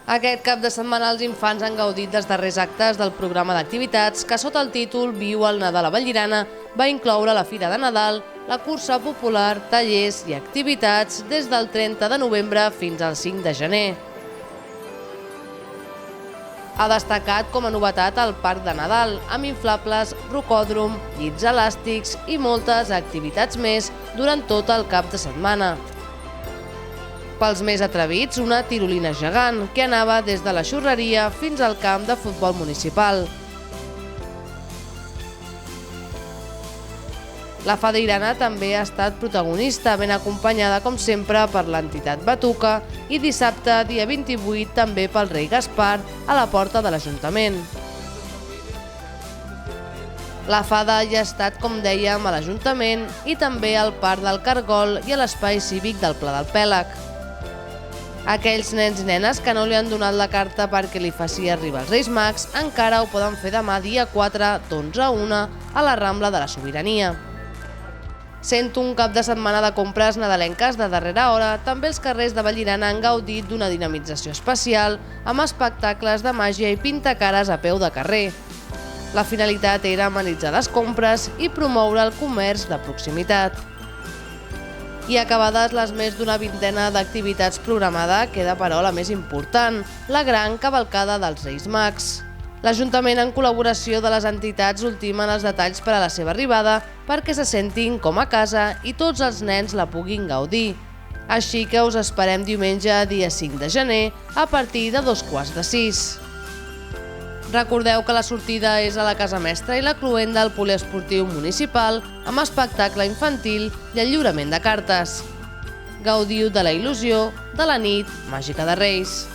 Aquest cap de setmana els infants han gaudit dels darrers actes del programa d'activitats que sota el títol Viu el Nadal a Vallirana va incloure la Fira de Nadal, la cursa popular, tallers i activitats des del 30 de novembre fins al 5 de gener. Ha destacat com a novetat el Parc de Nadal, amb inflables, rocòdrom, llits elàstics i moltes activitats més durant tot el cap de setmana. Pels més atrevits, una tirolina gegant que anava des de la xurreria fins al camp de futbol municipal. La Fadairana també ha estat protagonista, ben acompanyada com sempre per l'entitat Batuca i dissabte, dia 28, també pel rei Gaspar a la porta de l'Ajuntament. La Fada ja ha estat, com dèiem, a l'Ajuntament i també al Parc del Cargol i a l'Espai Cívic del Pla del Pèlag. Aquells nens i nenes que no li han donat la carta perquè li faci arribar els Reis Mags encara ho poden fer demà dia 4 d'11 a 1 a la Rambla de la Sobirania. Sent un cap de setmana de compres nadalenques de darrera hora, també els carrers de Vallirana han gaudit d'una dinamització especial amb espectacles de màgia i pintacares a peu de carrer. La finalitat era amenitzar les compres i promoure el comerç de proximitat. I acabades les més d'una vintena d'activitats programades, queda però la més important, la gran cavalcada dels Reis Mags. L'Ajuntament, en col·laboració de les entitats, ultimen els detalls per a la seva arribada perquè se sentin com a casa i tots els nens la puguin gaudir. Així que us esperem diumenge, dia 5 de gener, a partir de 5:15. Recordeu que la sortida és a la Casa Mestra i la Cluenda al Poliesportiu Municipal amb espectacle infantil i el lliurament de cartes. Gaudiu de la il·lusió de la nit màgica de Reis.